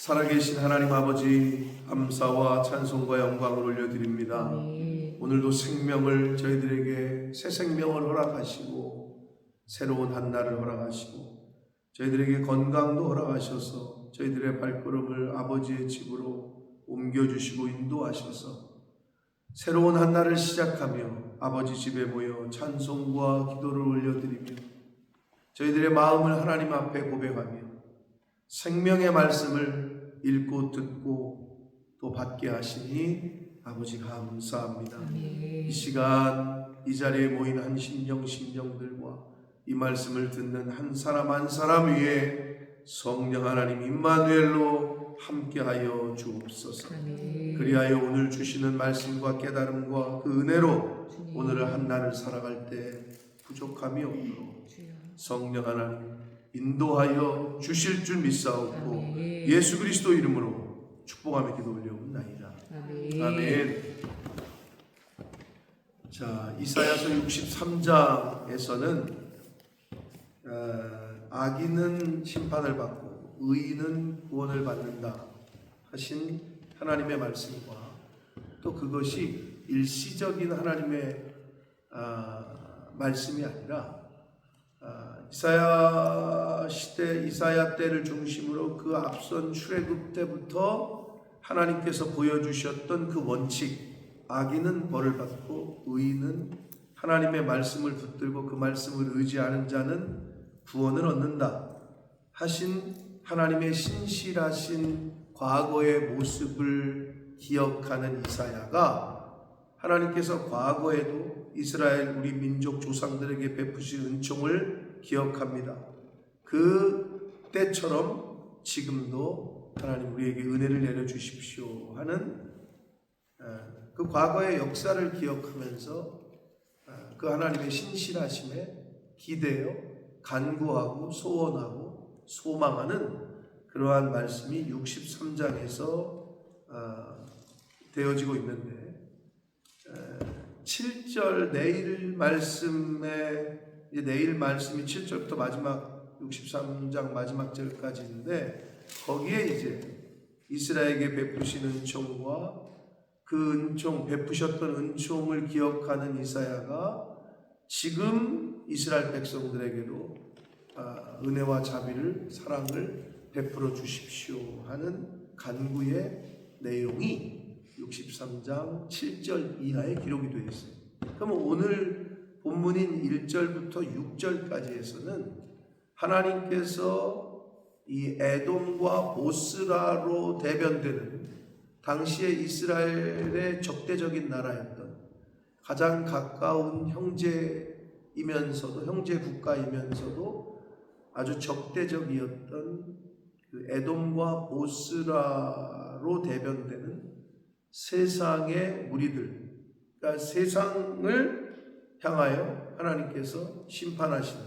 살아계신 하나님 아버지, 감사와 찬송과 영광을 올려드립니다. 오늘도 생명을 저희들에게 새 생명을 허락하시고 새로운 한 날을 허락하시고 저희들에게 건강도 허락하셔서 저희들의 발걸음을 아버지의 집으로 옮겨주시고 인도하셔서 새로운 한 날을 시작하며 아버지 집에 모여 찬송과 기도를 올려드리며 저희들의 마음을 하나님 앞에 고백하며 생명의 말씀을 읽고 듣고 또 받게 하시니 아버지 감사합니다. 이 시간 이 자리에 모인 한 심령들과 이 말씀을 듣는 한 사람 한 사람 위에 성령 하나님 임마누엘로 함께하여 주옵소서. 그리하여 오늘 주시는 말씀과 깨달음과 그 은혜로 오늘을 한 날을 살아갈 때 부족함이 없도록 성령 하나님 인도하여 주실 줄 믿사옵고 예수 그리스도 이름으로 축복하며 기도 올려옵나이다. 아멘. 자, 이사야서 63장에서는 악인은 심판을 받고 의인은 구원을 받는다 하신 하나님의 말씀과 또 그것이 일시적인 하나님의 말씀이 아니라 이사야 시대, 이사야 때를 중심으로 그 앞선 출애굽 때부터 하나님께서 보여주셨던 그 원칙, 악인은 벌을 받고 의인은 하나님의 말씀을 붙들고 그 말씀을 의지하는 자는 구원을 얻는다 하신 하나님의 신실하신 과거의 모습을 기억하는 이사야가 하나님께서 과거에도 이스라엘 우리 민족 조상들에게 베푸신 은총을 기억합니다. 그 때처럼 지금도 하나님 우리에게 은혜를 내려주십시오 하는 그 과거의 역사를 기억하면서 그 하나님의 신실하심에 기대어 간구하고 소원하고 소망하는 그러한 말씀이 63장에서 되어지고 있는데 7절 내일 말씀이 7절부터 마지막 63장 마지막 절까지 있는데 거기에 이제 이스라엘에게 베푸신 은총과 그 은총 베푸셨던 은총을 기억하는 이사야가 지금 이스라엘 백성들에게도 은혜와 자비를 사랑을 베풀어 주십시오 하는 간구의 내용이 63장 7절 이하에 기록이 되어 있어요. 그러면 오늘 본문인 1절부터 6절까지에서는 하나님께서 이 에돔과 보스라로 대변되는 당시의 이스라엘의 적대적인 나라였던 가장 가까운 형제이면서도 형제 국가이면서도 아주 적대적이었던 그 에돔과 보스라로 대변되는 세상의 무리들, 그러니까 세상을 향하여 하나님께서 심판하시는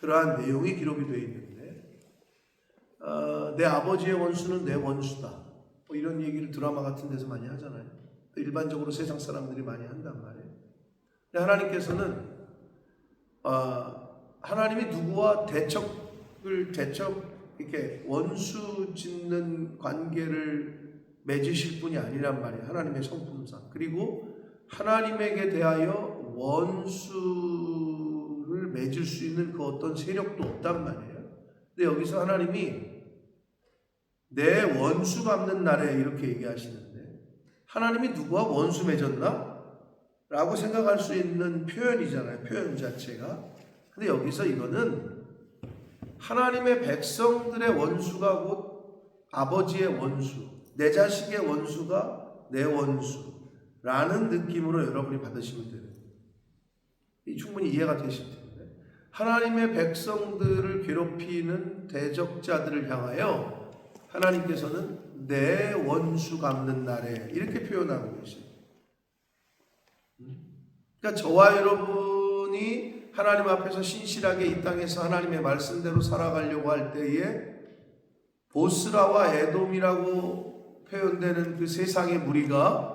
그러한 내용이 기록이 되어 있는데 내 아버지의 원수는 내 원수다 뭐 이런 얘기를 드라마 같은 데서 많이 하잖아요. 일반적으로 세상 사람들이 많이 한단 말이에요. 근데 하나님께서는 하나님이 누구와 이렇게 원수 짓는 관계를 맺으실 분이 아니란 말이에요. 하나님의 성품상. 그리고 하나님에게 대하여 원수를 맺을 수 있는 그 어떤 세력도 없단 말이에요. 근데 여기서 하나님이 내 원수 갚는 날에 이렇게 얘기하시는데 하나님이 누구와 원수 맺었나? 라고 생각할 수 있는 표현이잖아요. 표현 자체가. 근데 여기서 이거는 하나님의 백성들의 원수가 곧 아버지의 원수, 내 자식의 원수가 내 원수라는 느낌으로 여러분이 받으시면 돼요. 충분히 이해가 되실 텐데 하나님의 백성들을 괴롭히는 대적자들을 향하여 하나님께서는 내 원수 갚는 날에 이렇게 표현하고 계세요. 그러니까 저와 여러분이 하나님 앞에서 신실하게 이 땅에서 하나님의 말씀대로 살아가려고 할 때에 보스라와 에돔이라고 표현되는 그 세상의 무리가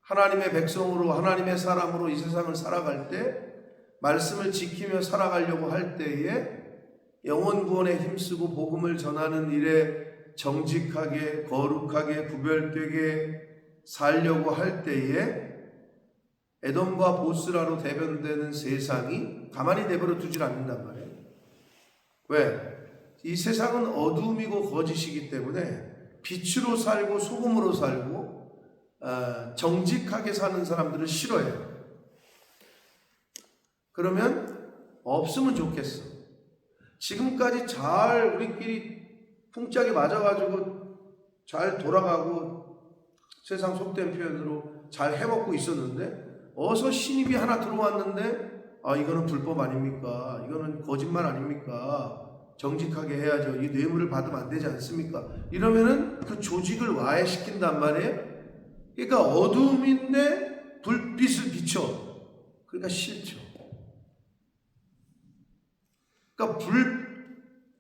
하나님의 백성으로 하나님의 사람으로 이 세상을 살아갈 때 말씀을 지키며 살아가려고 할 때에 영혼 구원에 힘쓰고 복음을 전하는 일에 정직하게 거룩하게 구별되게 살려고 할 때에 에돔과 보스라로 대변되는 세상이 가만히 내버려 두질 않는단 말이에요. 왜? 이 세상은 어둠이고 거짓이기 때문에 빛으로 살고 소금으로 살고 정직하게 사는 사람들을 싫어해요. 그러면 없으면 좋겠어. 지금까지 잘 우리끼리 풍짝이 맞아가지고 잘 돌아가고 세상 속된 표현으로 잘 해먹고 있었는데 어서 신입이 하나 들어왔는데 이거는 불법 아닙니까? 이거는 거짓말 아닙니까? 정직하게 해야죠. 이 뇌물을 받으면 안 되지 않습니까? 이러면은 그 조직을 와해시킨단 말이에요. 그러니까 어둠인데 불빛을 비춰. 그러니까 싫죠. 그러니까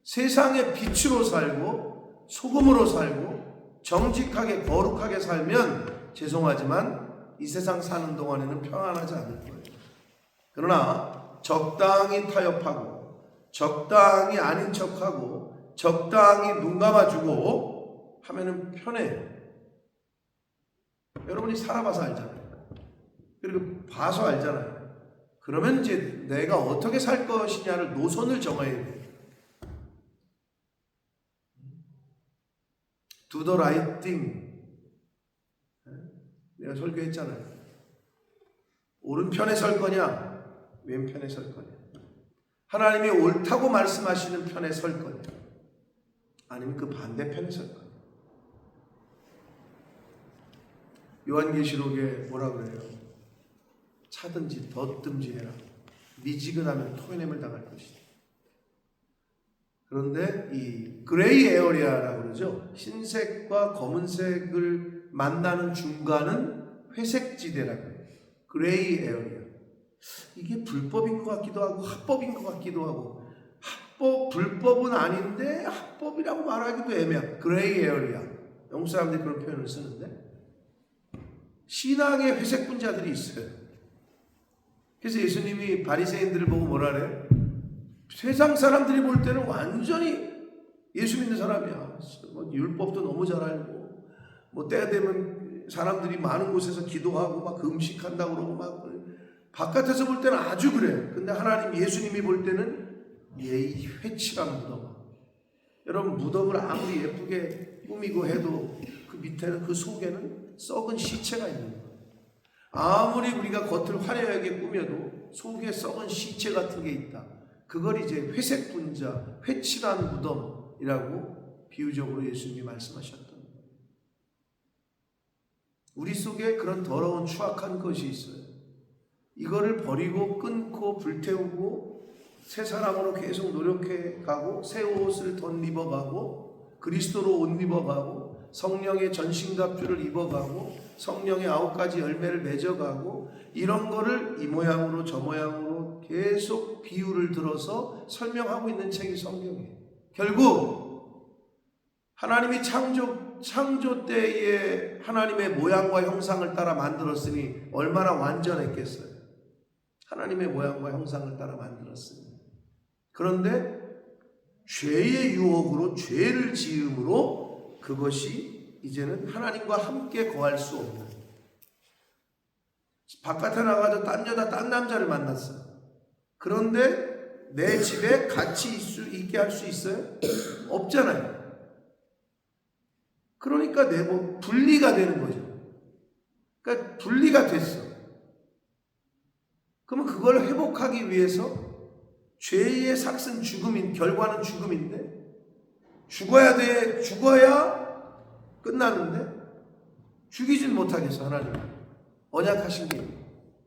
세상의 빛으로 살고 소금으로 살고 정직하게 거룩하게 살면 죄송하지만 이 세상 사는 동안에는 평안하지 않을 거예요. 그러나 적당히 타협하고 적당히 아닌 척하고 적당히 눈 감아주고 하면은 편해요. 여러분이 살아봐서 알잖아요. 그리고 봐서 알잖아요. 그러면 이제 내가 어떻게 살 것이냐를 노선을 정해야 돼요. Do the right thing. 내가 설교했잖아요. 오른편에 설 거냐 왼편에 설 거냐. 하나님이 옳다고 말씀하시는 편에 설 거냐 아니면 그 반대편에 설 거냐. 요한계시록에 뭐라 그래요? 차든지 덧든지 해라. 미지근하면 토해냄을 당할 것이다. 그런데 이 그레이 에어리아라고 그러죠. 흰색과 검은색을 만나는 중간은 회색지대라고 해요. 그레이 에어리아. 이게 불법인 것 같기도 하고 합법인 것 같기도 하고 불법은 아닌데 합법이라고 말하기도 애매한 그레이 에어리아. 영국 사람들이 그런 표현을 쓰는데 신앙의 회색 분자들이 있어요. 그래서 예수님이 바리새인들을 보고 뭐라 그래요? 세상 사람들이 볼 때는 완전히 예수 믿는 사람이야. 뭐 율법도 너무 잘 알고 뭐 때가 되면 사람들이 많은 곳에서 기도하고 막 금식한다고 그러고 막 바깥에서 볼 때는 아주 그래. 근데 하나님 예수님이 볼 때는 예의 회칠한 무덤. 여러분 무덤을 아무리 예쁘게 꾸미고 해도 그 밑에는 그 속에는 썩은 시체가 있는 거예요. 아무리 우리가 겉을 화려하게 꾸며도 속에 썩은 시체 같은 게 있다. 그걸 이제 회색 분자, 회칠한 무덤이라고 비유적으로 예수님이 말씀하셨던 거예요. 우리 속에 그런 더러운 추악한 것이 있어요. 이거를 버리고 끊고 불태우고 새 사람으로 계속 노력해 가고 새 옷을 덧입어가고 그리스도로 옷 입어가고 성령의 전신갑주를 입어가고 성령의 9가지 열매를 맺어가고 이런 거를 이 모양으로 저 모양으로 계속 비유를 들어서 설명하고 있는 책이 성경이에요. 결국 하나님이 창조 때에 하나님의 모양과 형상을 따라 만들었으니 얼마나 완전했겠어요. 하나님의 모양과 형상을 따라 만들었으니. 그런데 죄의 유혹으로 죄를 지음으로 그것이 이제는 하나님과 함께 거할 수 없는. 바깥에 나가서 딴 여자 딴 남자를 만났어요. 그런데 내 집에 같이 있게 할 수 있어요? 없잖아요. 그러니까 분리가 되는 거죠. 그러니까 분리가 됐어. 그러면 그걸 회복하기 위해서 죄의 삭은 결과는 죽음인데 죽어야 끝나는데 죽이진 못하겠어. 하나님 언약하신 게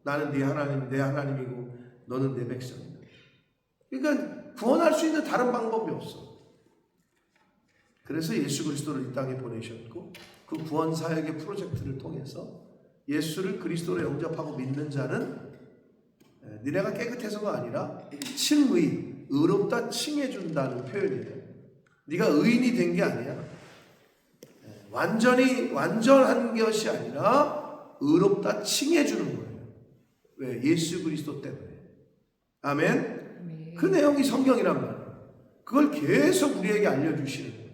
나는 네 하나님, 내 하나님이고 너는 내 백성이다. 그러니까 구원할 수 있는 다른 방법이 없어. 그래서 예수 그리스도를 이 땅에 보내셨고 그 구원 사역의 프로젝트를 통해서 예수를 그리스도로 영접하고 믿는 자는 니네가 깨끗해서가 아니라 의롭다 칭해준다는 표현이에요. 네가 의인이 된 게 아니야. 완전한 것이 아니라 의롭다 칭해주는 거예요. 왜? 예수 그리스도 때문에. 아멘. 그 내용이 성경이란 말이에요. 그걸 계속 우리에게 알려주시는 거예요.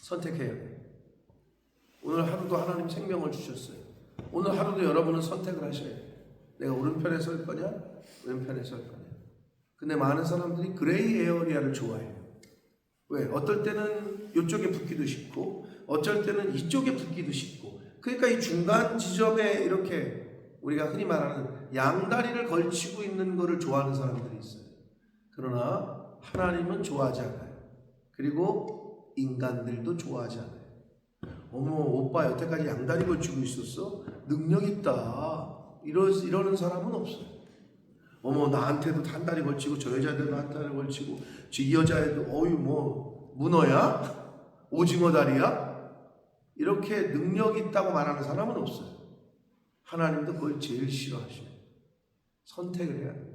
선택해야 돼요. 오늘 하루도 하나님 생명을 주셨어요. 오늘 하루도 여러분은 선택을 하셔야 돼요. 내가 오른편에 설 거냐, 왼편에 설 거냐. 근데 많은 사람들이 그레이 에어리아를 좋아해요. 왜? 어떨 때는 이쪽에 붙기도 싶고 어쩔 때는 이쪽에 붙기도 싶고, 그러니까 이 중간 지점에 이렇게 우리가 흔히 말하는 양다리를 걸치고 있는 것을 좋아하는 사람들이 있어요. 그러나 하나님은 좋아하지 않아요. 그리고 인간들도 좋아하지 않아요. 어머, 오빠 여태까지 양다리 걸치고 있었어? 능력 있다. 이러는 사람은 없어요. 어머, 나한테도 한 다리 걸치고 저 여자한테도 한 다리 걸치고 이 여자애도 어유 뭐 문어야? 오징어 다리야? 이렇게 능력 있다고 말하는 사람은 없어요. 하나님도 그걸 제일 싫어하셔요. 선택을 해야 합니다.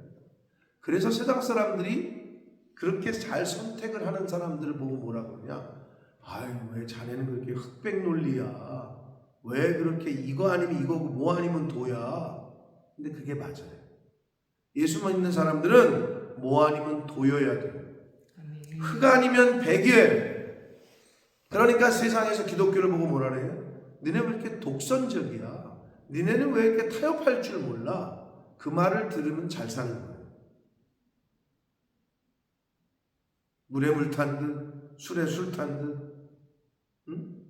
그래서 세상 사람들이 그렇게 잘 선택을 하는 사람들을 보고 뭐라고 그러냐? 아유, 왜 자네는 그렇게 흑백 논리야? 왜 그렇게 이거 아니면 이거고 뭐 아니면 도야? 근데 그게 맞아요. 예수만 있는 사람들은 뭐 아니면 도여야 돼요. 흑 아니면 백이에요. 그러니까 세상에서 기독교를 보고 뭐라 그래요? 니네 왜 이렇게 독선적이야? 니네는 왜 이렇게 타협할 줄 몰라? 그 말을 들으면 잘 사는 거예요. 물에 물 탄 듯, 술에 술 탄 듯. 응?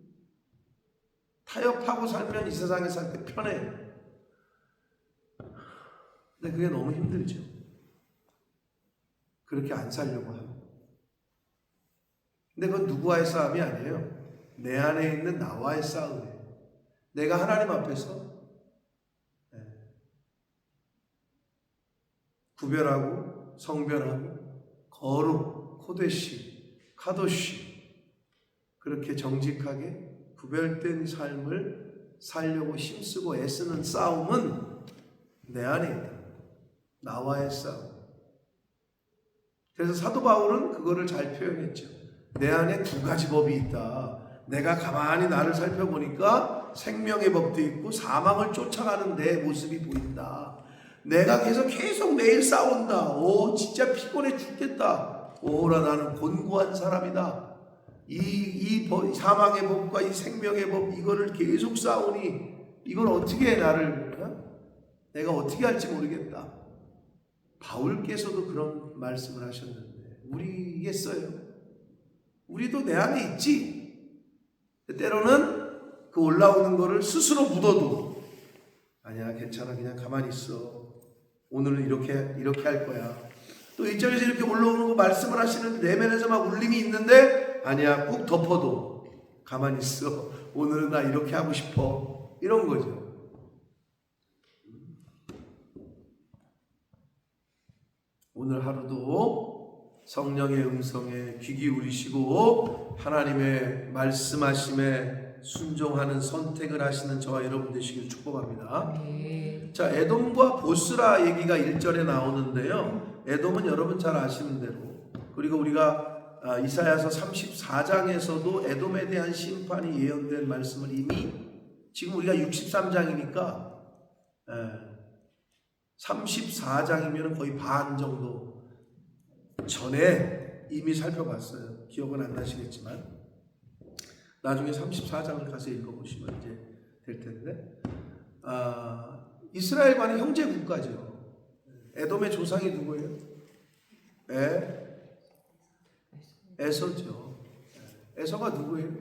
타협하고 살면 이 세상에 살 때 편해요. 근데 그게 너무 힘들죠. 그렇게 안 살려고 하고. 근데 그건 누구와의 싸움이 아니에요. 내 안에 있는 나와의 싸움이에요. 내가 하나님 앞에서 구별하고 성별하고 거룩, 코데시, 카도시 그렇게 정직하게 구별된 삶을 살려고 힘쓰고 애쓰는 싸움은 내 안에 있다. 나와의 싸움. 그래서 사도 바울은 그거를 잘 표현했죠. 내 안에 두 가지 법이 있다. 내가 가만히 나를 살펴보니까 생명의 법도 있고 사망을 쫓아가는 내 모습이 보인다. 내가 계속 매일 싸운다. 오, 진짜 피곤해 죽겠다. 오라, 나는 곤고한 사람이다. 이 사망의 법과 이 생명의 법, 이거를 계속 싸우니 이걸 어떻게 내가 어떻게 할지 모르겠다. 바울께서도 그런 말씀을 하셨는데 우리겠어요? 우리도 내 안에 있지. 때로는 그 올라오는 거를 스스로 묻어도 아니야, 괜찮아, 그냥 가만히 있어. 오늘은 이렇게 할 거야. 또 1절에서 이렇게 올라오는 거 말씀을 하시는데 내면에서 막 울림이 있는데 아니야, 꾹 덮어도 가만히 있어. 오늘은 나 이렇게 하고 싶어. 이런 거죠. 오늘 하루도 성령의 음성에 귀 기울이시고 하나님의 말씀하심에 순종하는 선택을 하시는 저와 여러분 되시길 축복합니다. 자, 에돔과 보스라 얘기가 1절에 나오는데요. 에돔은 여러분 잘 아시는 대로, 그리고 우리가 이사야서 34장에서도 에돔에 대한 심판이 예언된 말씀을 이미, 지금 우리가 63장이니까 34장이면 거의 반 정도 전에 이미 살펴봤어요. 기억은 안 나시겠지만 나중에 34장을 가서 읽어보시면 이제 될 텐데, 이스라엘과는 형제 국가죠. 에돔의 조상이 누구예요? 에서죠. 에서가 누구예요?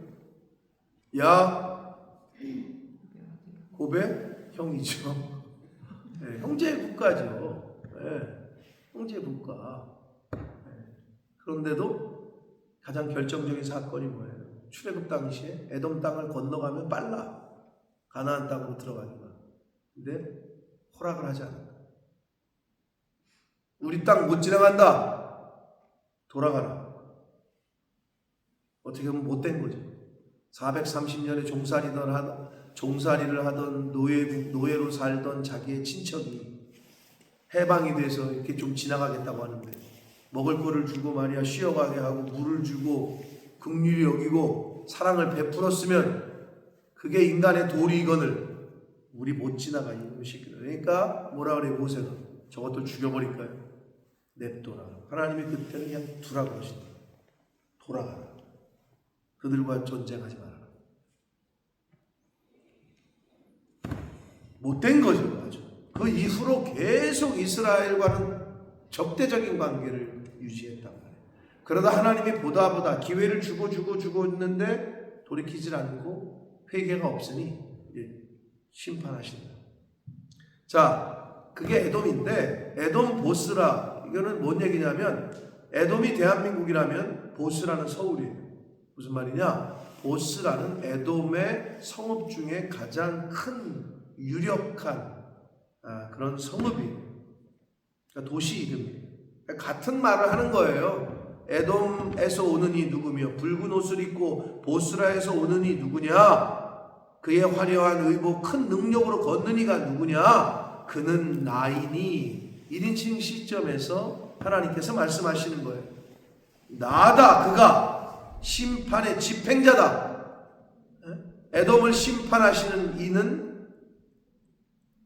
야곱의 형이죠. 형제 국가죠. 형제 국가. 그런데도 가장 결정적인 사건이 뭐예요? 출애굽 당시에 에돔 땅을 건너가면 빨라. 가나안 땅으로 들어가기만. 근데 허락을 하지 않는다. 우리 땅 못 지나간다. 돌아가라. 어떻게 보면 못된 거죠. 430년에 종살이를 하던 노예로 살던 자기의 친척이 해방이 돼서 이렇게 좀 지나가겠다고 하는데 먹을 거를 주고 말이야 쉬어가게 하고 물을 주고 긍휼히 여기고 사랑을 베풀었으면 그게 인간의 도리이거늘 우리 못 지나가 이놈의 새끼들. 그러니까 뭐라 그래 모세는 저것도 죽여버릴까요? 냅둬라. 하나님이 그때는 그냥 두라고 하신다. 돌아가라. 그들과 전쟁하지 말아라. 못된 거죠. 아주. 그 이후로 계속 이스라엘과는 적대적인 관계를 유지했단 말이에요. 그러다 하나님이 보다 기회를 주고 있는데 돌이키질 않고 회개가 없으니 심판하신다. 자, 그게 에돔인데 에돔 보스라, 이거는 뭔 얘기냐면 에돔이 대한민국이라면 보스라는 서울이에요. 무슨 말이냐? 보스라는 에돔의 성읍 중에 가장 큰 유력한 그런 성읍이에요. 그러니까 도시 이름이에요. 그러니까 같은 말을 하는 거예요. 에돔에서 오는 이 누구며 붉은 옷을 입고 보스라에서 오는 이 누구냐? 그의 화려한 의복 큰 능력으로 걷는 이가 누구냐? 그는 나이니. 1인칭 시점에서 하나님께서 말씀하시는 거예요. 나다. 그가 심판의 집행자다. 에돔을 심판하시는 이는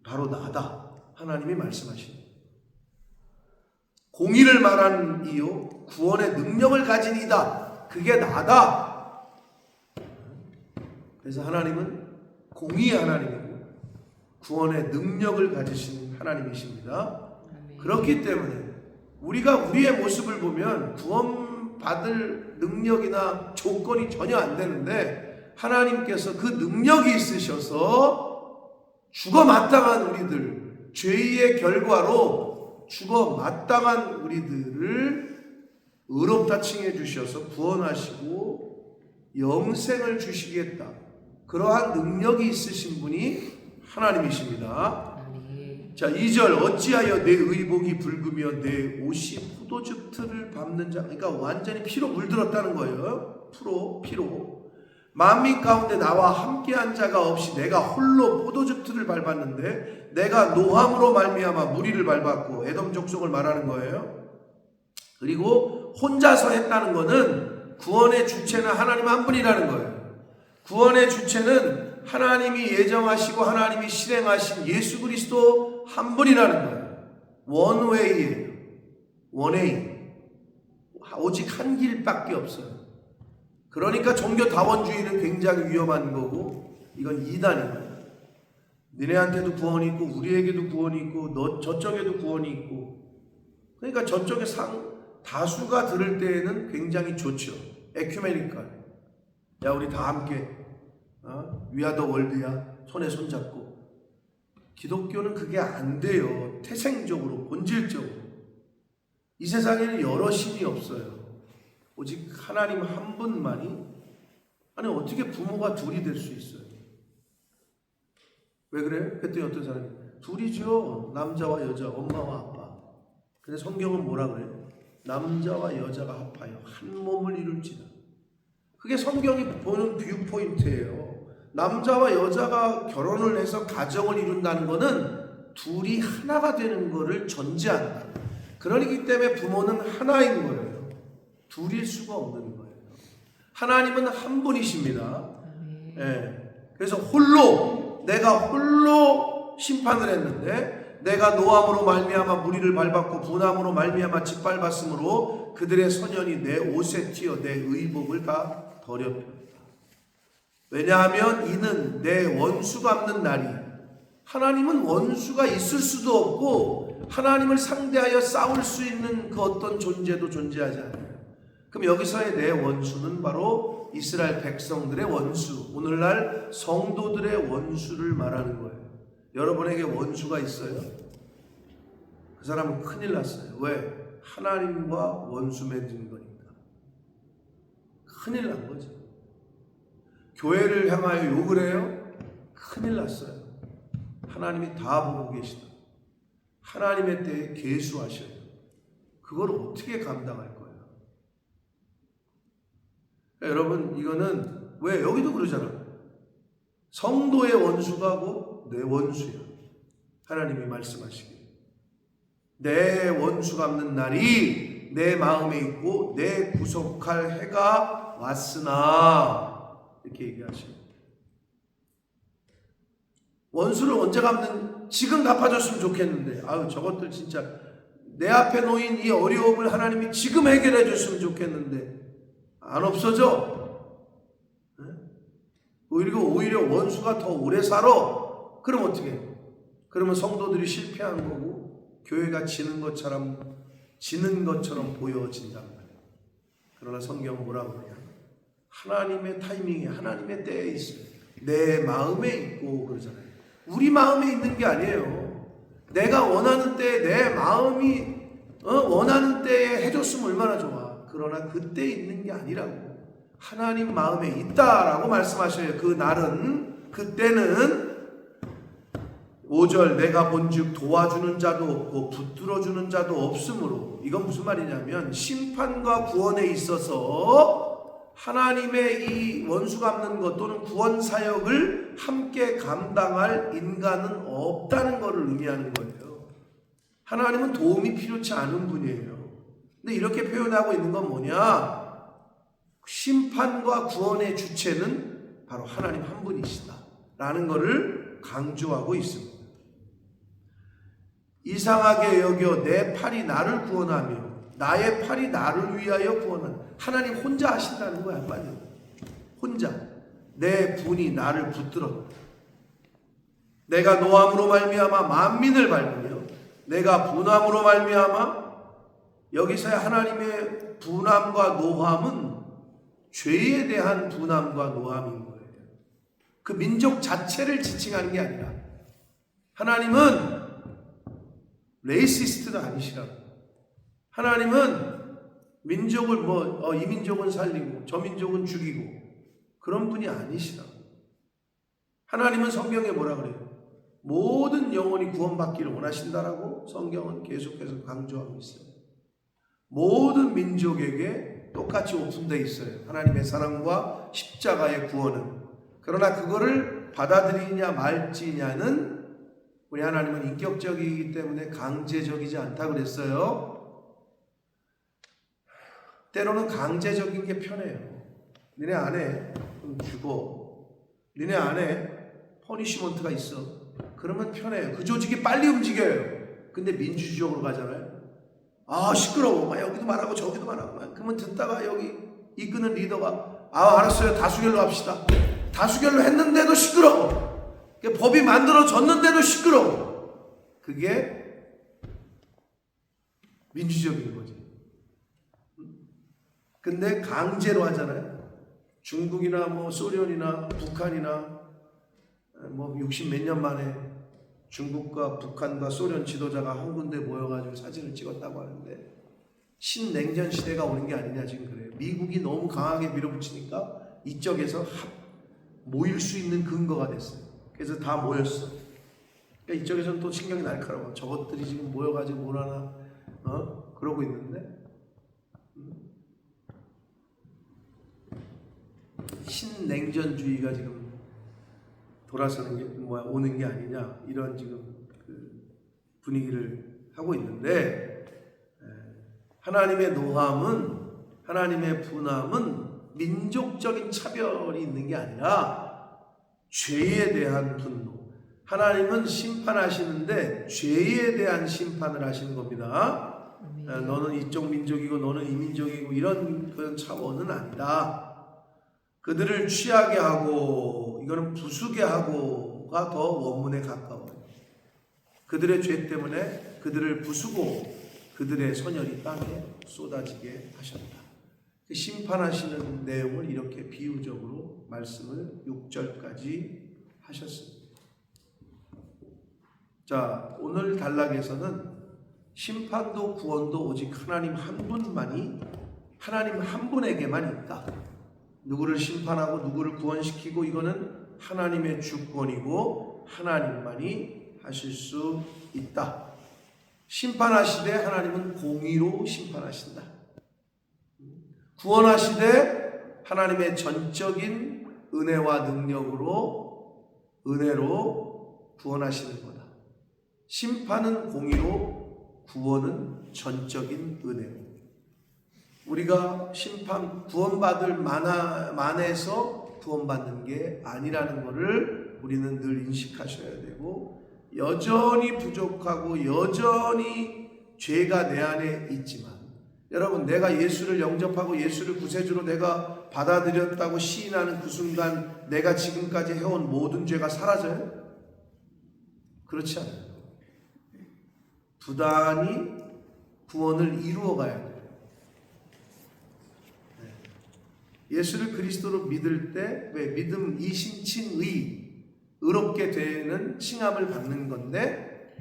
바로 나다. 하나님이 말씀하시는 거예요. 공의를 말하는 이요 구원의 능력을 가진 이다. 그게 나다. 그래서 하나님은 공의의 하나님이고 구원의 능력을 가지신 하나님이십니다. 그렇기 때문에 우리가 우리의 모습을 보면 구원받을 능력이나 조건이 전혀 안 되는데 하나님께서 그 능력이 있으셔서 죽어 마땅한 우리들, 죄의 결과로 죽어 마땅한 우리들을 의롭다 칭해 주셔서 구원하시고 영생을 주시겠다. 그러한 능력이 있으신 분이 하나님이십니다. 자, 2절 어찌하여 내 의복이 붉으며 내 옷이 포도즙 틀을 밟는 자. 그러니까 완전히 피로 물들었다는 거예요. 피로. 만민 가운데 나와 함께한 자가 없이 내가 홀로 포도즙 틀을 밟았는데 내가 노함으로 말미암아 무리를 밟았고, 에돔 족속을 말하는 거예요. 그리고 혼자서 했다는 것은 구원의 주체는 하나님 한 분이라는 거예요. 구원의 주체는 하나님이 예정하시고 하나님이 실행하신 예수 그리스도 한 분이라는 거예요. 원웨이예요. 원웨이. 오직 한 길밖에 없어요. 그러니까 종교다원주의는 굉장히 위험한 거고 이건 이단이에요. 너네한테도 구원이 있고 우리에게도 구원이 있고 너 저쪽에도 구원이 있고, 그러니까 저쪽에 다수가 들을 때에는 굉장히 좋죠. 에큐메니컬. 야, 우리 다 함께 위아더 월드야. 손에 손잡고. 기독교는 그게 안 돼요. 태생적으로, 본질적으로. 이 세상에는 여러 신이 없어요. 오직 하나님 한 분만이. 아니, 어떻게 부모가 둘이 될 수 있어요? 왜 그래요? 그랬더니 어떤 사람이 둘이죠. 남자와 여자, 엄마와 아빠. 근데 성경은 뭐라 그래요? 남자와 여자가 합하여 한 몸을 이룰지다. 그게 성경이 보는 뷰 포인트예요. 남자와 여자가 결혼을 해서 가정을 이룬다는 것은 둘이 하나가 되는 것을 전제한다. 그러기 때문에 부모는 하나인 거예요. 둘일 수가 없는 거예요. 하나님은 한 분이십니다. 네. 그래서 내가 홀로 심판을 했는데 내가 노함으로 말미암아 무리를 밟았고 분함으로 말미암아 짓밟았으므로 그들의 선연이 내 옷에 튀어 내 의복을 다 더럽혔다. 왜냐하면 이는 내 원수 갚는 날이. 하나님은 원수가 있을 수도 없고 하나님을 상대하여 싸울 수 있는 그 어떤 존재도 존재하지 않아요. 그럼 여기서의 내 원수는 바로 이스라엘 백성들의 원수, 오늘날 성도들의 원수를 말하는 거예요. 여러분에게 원수가 있어요? 그 사람은 큰일 났어요. 왜? 하나님과 원수 맺은 거니까. 큰일 난 거죠. 교회를 향하여 욕을 해요? 큰일 났어요. 하나님이 다 보고 계시다. 하나님의 때에 계수하셔요. 그걸 어떻게 감당할 거예요? 여러분, 이거는 왜 여기도 그러잖아요. 성도의 원수가 곧 내 원수야. 하나님이 말씀하시길. 내 원수 갚는 날이 내 마음에 있고 내 구속할 해가 왔으나, 이렇게 얘기하시고, 원수를 언제 갚는? 지금 갚아줬으면 좋겠는데, 아유, 저것들 진짜 내 앞에 놓인 이 어려움을 하나님이 지금 해결해 줬으면 좋겠는데 안 없어져. 오히려 원수가 더 오래 살아. 그럼 어떻게 해? 그러면 성도들이 실패한 거고 교회가 지는 것처럼 보여진단 말이에요. 그러나 성경은 뭐라고 그러냐? 하나님의 타이밍에, 하나님의 때에 있어요. 내 마음에 있고 그러잖아요. 우리 마음에 있는 게 아니에요. 내가 원하는 때에 내 마음이 원하는 때에 해줬으면 얼마나 좋아. 그러나 그때 있는 게 아니라고. 하나님 마음에 있다라고 말씀하셔요. 그 날은, 그때는 5절 내가 본즉 도와주는 자도 없고 붙들어주는 자도 없으므로, 이건 무슨 말이냐면 심판과 구원에 있어서 하나님의 이 원수 갚는 것 또는 구원 사역을 함께 감당할 인간은 없다는 것을 의미하는 거예요. 하나님은 도움이 필요치 않은 분이에요. 근데 이렇게 표현하고 있는 건 뭐냐? 심판과 구원의 주체는 바로 하나님 한 분이시다 라는 것을 강조하고 있습니다. 이상하게 여겨 내 팔이 나를 구원하며 나의 팔이 나를 위하여 구원하는, 하나님 혼자 하신다는 거야. 빨리 혼자. 내 분이 나를 붙들었다. 내가 노함으로 말미암아 만민을 밟으며 내가 분함으로 말미암아, 여기서의 하나님의 분함과 노함은 죄에 대한 분함과 노함인 거예요. 그 민족 자체를 지칭하는 게 아니라, 하나님은 레이시스트도 아니시라고. 하나님은 민족을 이 민족은 살리고 저 민족은 죽이고 그런 분이 아니시라고. 하나님은 성경에 뭐라 그래요? 모든 영혼이 구원받기를 원하신다라고 성경은 계속해서 강조하고 있어요. 모든 민족에게 똑같이 오픈되어 있어요. 하나님의 사랑과 십자가의 구원은. 그러나 그거를 받아들이냐 말지냐는 우리 하나님은 인격적이기 때문에 강제적이지 않다 그랬어요. 때로는 강제적인 게 편해요. 니네 안에 죽어. 니네 안에 퍼니시먼트가 있어. 그러면 편해요. 그 조직이 빨리 움직여요. 근데 민주주의적으로 가잖아요. 아 시끄러워. 막 여기도 말하고 저기도 말하고. 그러면 듣다가 여기 이끄는 리더가 알았어요. 다수결로 합시다. 다수결로 했는데도 시끄러워. 법이 만들어졌는데도 시끄러워. 그게 민주적인 거지. 근데 강제로 하잖아요. 중국이나 소련이나 북한이나 60 몇 년 만에 중국과 북한과 소련 지도자가 한 군데 모여가지고 사진을 찍었다고 하는데, 신냉전 시대가 오는 게 아니냐 지금 그래요. 미국이 너무 강하게 밀어붙이니까 이쪽에서 모일 수 있는 근거가 됐어요. 그래서 다 모였어. 그러니까 이쪽에서는 또 신경이 날카로워. 저것들이 지금 모여가지고 뭘 하나 그러고 있는데, 신냉전주의가 지금 돌아서는 게 오는 게 아니냐, 이런 지금 그 분위기를 하고 있는데, 하나님의 노함은, 하나님의 분함은 민족적인 차별이 있는 게 아니라 죄에 대한 분노. 하나님은 심판하시는데 죄에 대한 심판을 하시는 겁니다. 너는 이쪽 민족이고 너는 이 민족이고 이런 그런 차원은 아니다. 그들을 취하게 하고, 이거는 부수게 하고가 더 원문에 가까워요. 그들의 죄 때문에 그들을 부수고 그들의 선열이 땅에 쏟아지게 하셨다. 심판하시는 내용을 이렇게 비유적으로 말씀을 6절까지 하셨습니다. 자, 오늘 단락에서는 심판도 구원도 오직 하나님 한 분만이, 하나님 한 분에게만 있다. 누구를 심판하고 누구를 구원시키고 이거는 하나님의 주권이고 하나님만이 하실 수 있다. 심판하시되 하나님은 공의로 심판하신다. 구원하시되 하나님의 전적인 은혜와 능력으로, 은혜로 구원하시는 거다. 심판은 공의로, 구원은 전적인 은혜로. 우리가 심판, 구원받을 만해서 구원받는 게 아니라는 것을 우리는 늘 인식하셔야 되고, 여전히 부족하고 여전히 죄가 내 안에 있지만, 여러분, 내가 예수를 영접하고 예수를 구세주로 내가 받아들였다고 시인하는 그 순간 내가 지금까지 해온 모든 죄가 사라져요? 그렇지 않아요. 부단히 구원을 이루어 가야 돼요. 예수를 그리스도로 믿을 때, 왜 믿음 이신칭의, 의롭게 되는 칭함을 받는 건데,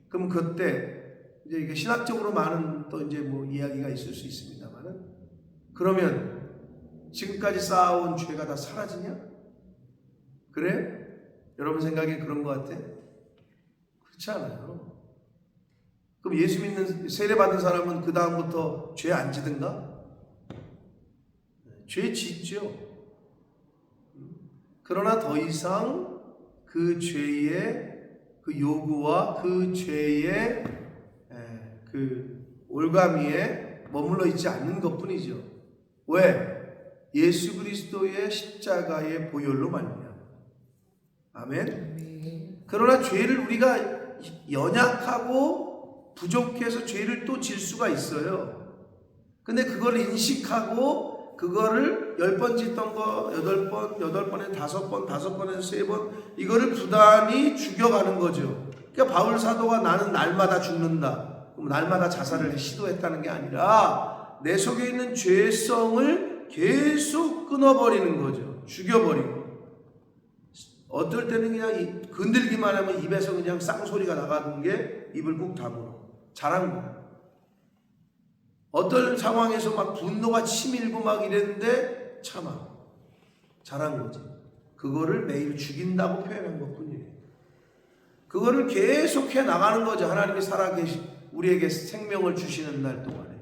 그럼 그때 이제 이게 신학적으로 많은 또 이제 뭐 이야기가 있을 수 있습니다만은, 그러면 지금까지 쌓아온 죄가 다 사라지냐? 그래? 여러분 생각에 그런 것 같아? 그렇지 않아요. 그럼 예수 믿는 세례 받은 사람은 그 다음부터 죄 안 지든가? 죄 짓죠. 그러나 더 이상 그 죄의 그 요구와 그 죄의 그 올가미에 머물러 있지 않는 것뿐이죠. 왜? 예수 그리스도의 십자가의 보혈로 말미암아. 아멘. 그러나 죄를 우리가 연약하고 부족해서 죄를 또 질 수가 있어요. 근데 그걸 인식하고 그거를 10번 짓던 거 8번, 8번에 5번, 5번에 3번 이거를 부단히 죽여가는 거죠. 그러니까 바울 사도가 나는 날마다 죽는다. 그럼 날마다 자살을 시도했다는 게 아니라 내 속에 있는 죄성을 계속 끊어버리는 거죠. 죽여버리고. 어떨 때는 그냥 건들기만 하면 입에서 그냥 쌍소리가 나가는 게 입을 꾹 다물어. 잘한 거야. 어떤 상황에서 막 분노가 치밀고 막 이랬는데 참아. 잘한 거지. 그거를 매일 죽인다고 표현한 것 뿐이에요. 그거를 계속해 나가는 거죠. 하나님이 살아계시 우리에게 생명을 주시는 날 동안에.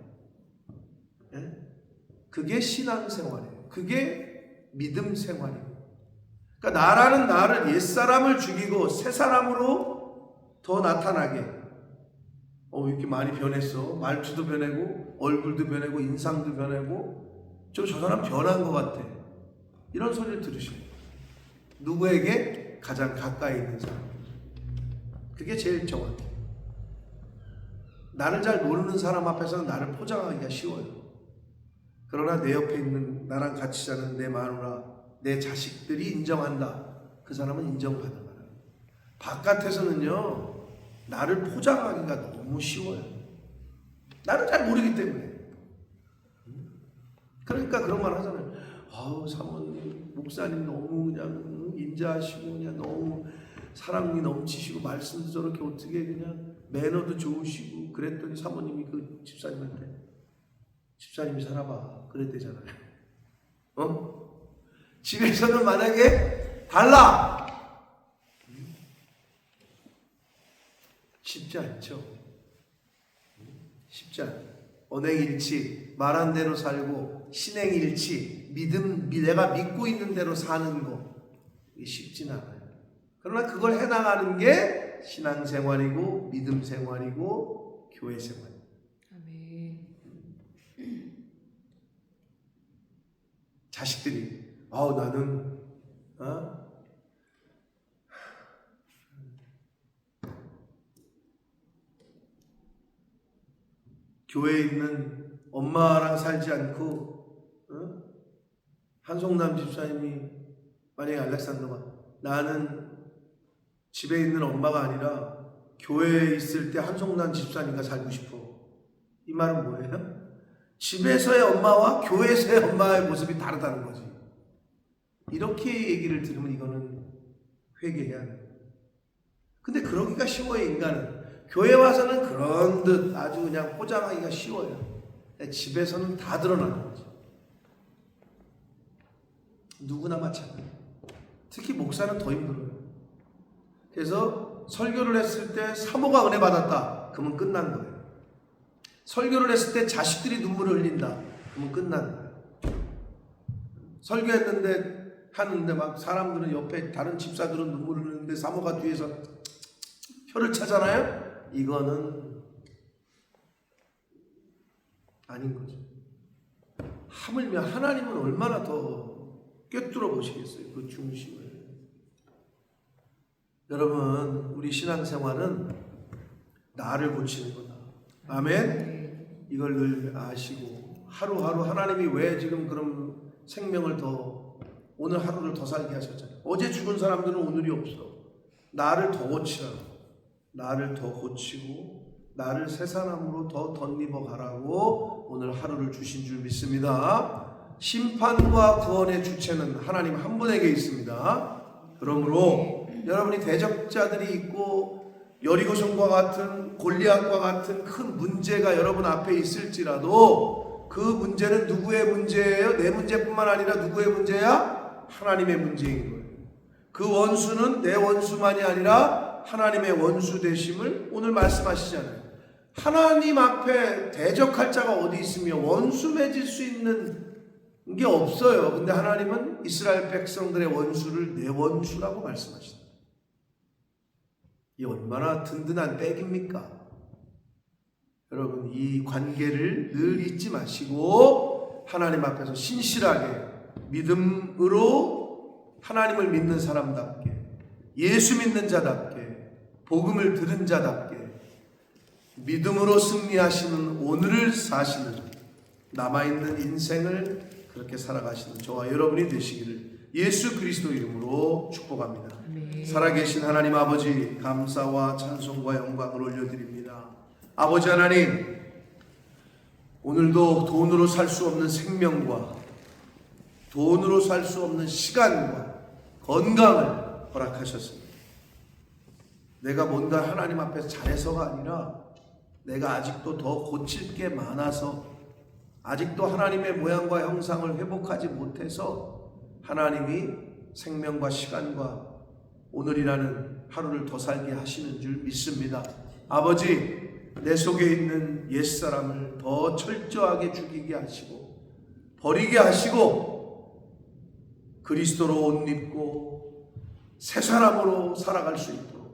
예? 그게 신앙생활이에요. 그게 믿음 생활이에요. 그러니까 나라는 나를 옛사람을 죽이고 새사람으로 더 나타나게. 이렇게 많이 변했어. 말투도 변하고 얼굴도 변하고 인상도 변하고 저 사람 변한 것 같아. 이런 소리를 들으셔요. 누구에게? 가장 가까이 있는 사람. 그게 제일 정확해요. 나를 잘 모르는 사람 앞에서는 나를 포장하기가 쉬워요. 그러나 내 옆에 있는 나랑 같이 자는 내 마누라, 내 자식들이 인정한다. 그 사람은 인정받는 거야. 바깥에서는요, 나를 포장하기가 너무 쉬워요. 나를 잘 모르기 때문에. 그러니까 그런 말 하잖아요. 사모님, 목사님 너무 그냥 인자하시고 그냥 너무 사랑이 넘치시고 말씀도 저렇게 어떻게 그냥 매너도 좋으시고 그랬더니 사모님이 그 집사님한테 집사님이 살아봐 그랬대잖아요. 집에서는 만약에 달라 쉽지 않죠. 쉽지 않아요. 언행일치, 말한 대로 살고 신행일치, 내가 믿고 있는 대로 사는 거 이게 쉽지는 않아요. 그러나 그걸 해나가는 게 신앙생활이고 믿음생활이고 교회생활이에요. 아멘. 자식들이 나는 교회에 있는 엄마랑 살지 않고 한송남 집사님이 만약에 알렉산더가 나는 집에 있는 엄마가 아니라 교회에 있을 때 한송남 집사님과 살고 싶어. 이 말은 뭐예요? 집에서의 엄마와 교회에서의 엄마의 모습이 다르다는 거지. 이렇게 얘기를 들으면 이거는 회개해야 돼. 근데 그러기가 쉬워요, 인간은. 교회 와서는 그런 듯 아주 그냥 포장하기가 쉬워요. 집에서는 다 드러나는 거지. 누구나 마찬가지. 특히 목사는 더 힘들어요. 그래서 설교를 했을 때 사모가 은혜 받았다. 그러면 끝난 거예요. 설교를 했을 때 자식들이 눈물을 흘린다. 그러면 끝난 거예요. 하는데 막 사람들은 옆에 다른 집사들은 눈물을 흘리는데 사모가 뒤에서 혀를 차잖아요. 이거는 아닌 거죠. 하물며 하나님은 얼마나 더 꿰뚫어 보시겠어요. 그 중심을. 여러분, 우리 신앙생활은 나를 고치는 거다. 아멘. 이걸 늘 아시고 하루하루 하나님이 왜 지금 그럼 생명을 더 오늘 하루를 더 살게 하셨잖아요. 어제 죽은 사람들은 오늘이 없어. 나를 더 고치라고. 나를 더 고치고 나를 새 사람으로 더 덧입어 가라고 오늘 하루를 주신 줄 믿습니다. 심판과 구원의 주체는 하나님 한 분에게 있습니다. 그러므로 여러분이 대적자들이 있고 여리고성과 같은 골리앗과 같은 큰 문제가 여러분 앞에 있을지라도 그 문제는 누구의 문제예요? 내 문제뿐만 아니라 누구의 문제야? 하나님의 문제인 거예요. 그 원수는 내 원수만이 아니라 하나님의 원수 되심을 오늘 말씀하시잖아요. 하나님 앞에 대적할 자가 어디 있으며 원수 맺을 수 있는 게 없어요. 근데 하나님은 이스라엘 백성들의 원수를 내 원수라고 말씀하신다. 이 얼마나 든든한 백입니까? 여러분 이 관계를 늘 잊지 마시고 하나님 앞에서 신실하게 믿음으로 하나님을 믿는 사람답게 예수 믿는 자답게 복음을 들은 자답게 믿음으로 승리하시는 오늘을 사시는 남아있는 인생을 그렇게 살아가시는 저와 여러분이 되시기를 예수 그리스도 이름으로 축복합니다. 아멘. 살아계신 하나님 아버지 감사와 찬송과 영광을 올려드립니다. 아버지 하나님 오늘도 돈으로 살 수 없는 생명과 돈으로 살 수 없는 시간과 건강을 허락하셨습니다. 내가 뭔가 하나님 앞에서 잘해서가 아니라 내가 아직도 더 고칠 게 많아서 아직도 하나님의 모양과 형상을 회복하지 못해서 하나님이 생명과 시간과 오늘이라는 하루를 더 살게 하시는 줄 믿습니다. 아버지 내 속에 있는 옛사람을 더 철저하게 죽이게 하시고 버리게 하시고 그리스도로 옷 입고 새 사람으로 살아갈 수 있도록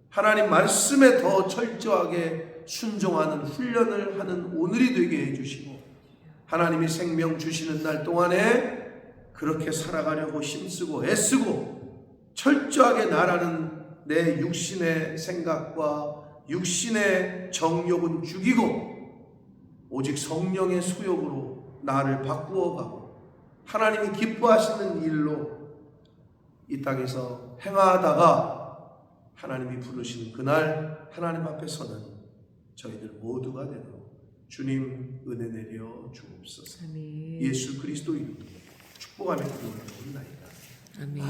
하나님 말씀에 더 철저하게 순종하는 훈련을 하는 오늘이 되게 해주시고 하나님이 생명 주시는 날 동안에 그렇게 살아가려고 힘쓰고 애쓰고 철저하게 나라는 내 육신의 생각과 육신의 정욕은 죽이고 오직 성령의 소욕으로 나를 바꾸어가고 하나님이 기뻐하시는 일로 이 땅에서 행하다가 하나님이 부르시는 그날 하나님 앞에 서는 저희들 모두가 되도록 주님 은혜 내려 주옵소서. 아멘. 예수 그리스도 이름으로 축복하며 기도하옵나이다. 아멘.